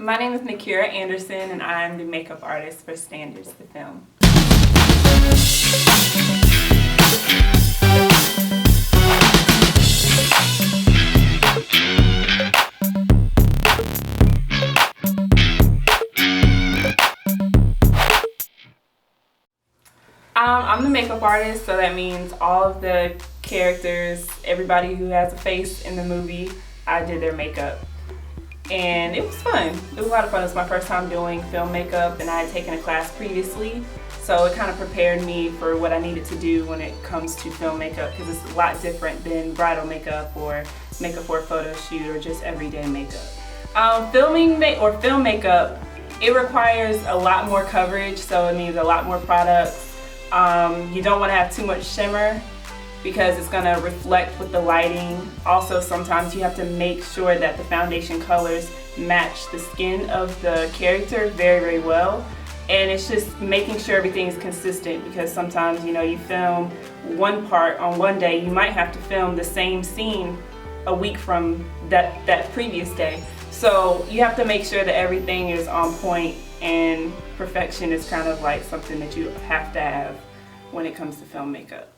My name is Nickira Anderson, and I'm the makeup artist for Standards the Film. I'm the makeup artist, so that means all of the characters, everybody who has a face in the movie, I did their makeup. And it was fun. It was a lot of fun. It was my first time doing film makeup, and I had taken a class previously, so it kind of prepared me for what I needed to do when it comes to film makeup, because it's a lot different than bridal makeup or makeup for a photo shoot or just everyday makeup. Film makeup, it requires a lot more coverage, so it means a lot more products. You don't want to have too much shimmer because it's going to reflect with the lighting. Also, sometimes you have to make sure that the foundation colors match the skin of the character very, very well. And it's just making sure everything is consistent, because sometimes, you film one part on one day, you might have to film the same scene a week from that previous day. So you have to make sure that everything is on point, and perfection is kind of like something that you have to have when it comes to film makeup.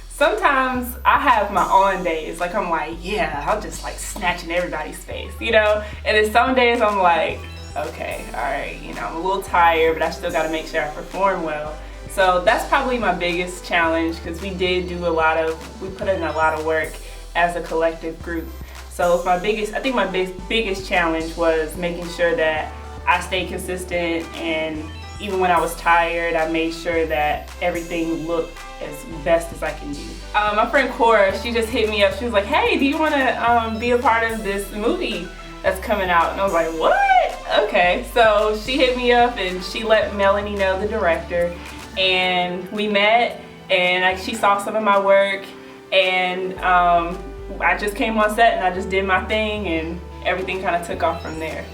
Sometimes I have my on days, like I'm like, yeah, I'll just like snatching everybody's face, and then some days I'm like, okay, all right, I'm a little tired, but I still got to make sure I perform well. So that's probably my biggest challenge, because we did do we put in a lot of work as a collective group. So my biggest challenge was making sure that I stayed consistent, and even when I was tired, I made sure that everything looked as best as I can do. My friend Cora, she just hit me up. She was like, hey, do you want to be a part of this movie that's coming out? And I was like, what? Okay. So she hit me up, and she let Melanie know, the director, and we met, and she saw some of my work, and I just came on set and I just did my thing, and everything kind of took off from there.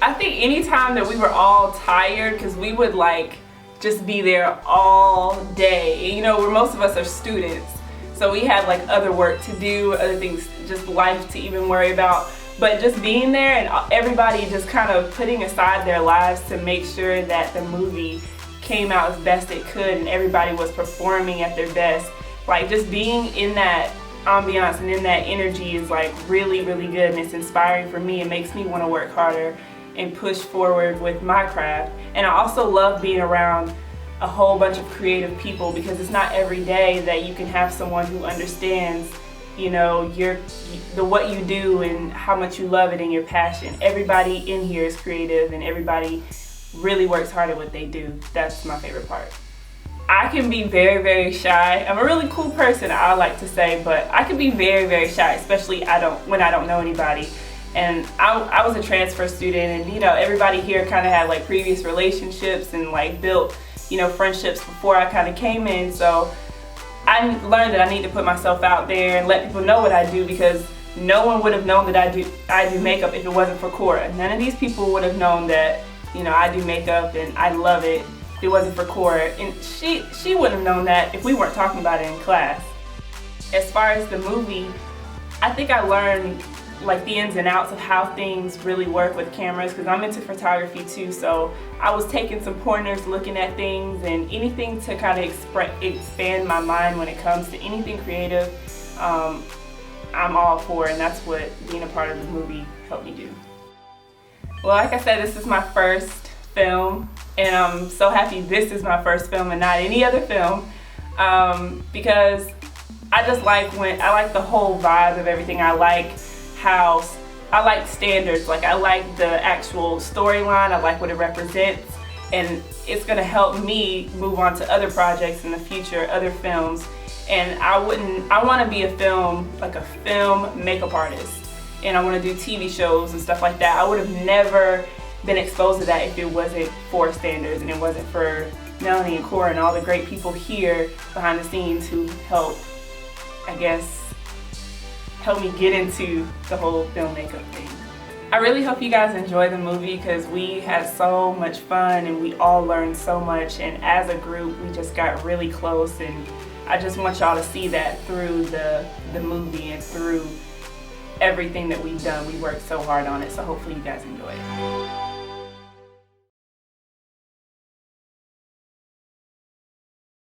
I think anytime that we were all tired, because we would like just be there all day. Where most of us are students, so we had like other work to do, other things, just life to even worry about. But just being there and everybody just kind of putting aside their lives to make sure that the movie came out as best it could, and everybody was performing at their best. Like, just being in that ambiance and in that energy is like really, really good, and it's inspiring for me. It makes me want to work harder and push forward with my craft. And I also love being around a whole bunch of creative people, because it's not every day that you can have someone who understands what you do and how much you love it and your passion. Everybody in here is creative, and everybody really works hard at what they do. That's my favorite part. I can be very, very shy. I'm a really cool person, I like to say, but I can be very, very shy, especially when I don't know anybody. And I was a transfer student, and everybody here kind of had like previous relationships and like built friendships before I kind of came in. So I learned that I need to put myself out there and let people know what I do, because no one would have known that I do makeup if it wasn't for Cora. None of these people would have known that I do makeup and I love it if it wasn't for Cora, and she wouldn't have known that if we weren't talking about it in class. As far as the movie, I think I learned like the ins and outs of how things really work with cameras, because I'm into photography too. So I was taking some pointers, looking at things, and anything to kind of expand my mind when it comes to anything creative. I'm all for, and that's what being a part of the movie helped me do. Well, like I said, this is my first film, and I'm so happy this is my first film and not any other film, because I like the whole vibe of everything. I like Standards. Like, I like the actual storyline. I like what it represents, and it's going to help me move on to other projects in the future, other films. And I want to be a film makeup artist, and I want to do TV shows and stuff like that. I would have never been exposed to that if it wasn't for Standards, and it wasn't for Melanie and Cora and all the great people here behind the scenes who help me get into the whole film makeup thing. I really hope you guys enjoy the movie, because we had so much fun and we all learned so much, and as a group we just got really close, and I just want y'all to see that through the movie and through everything that we've done. We worked so hard on it, so hopefully you guys enjoy it.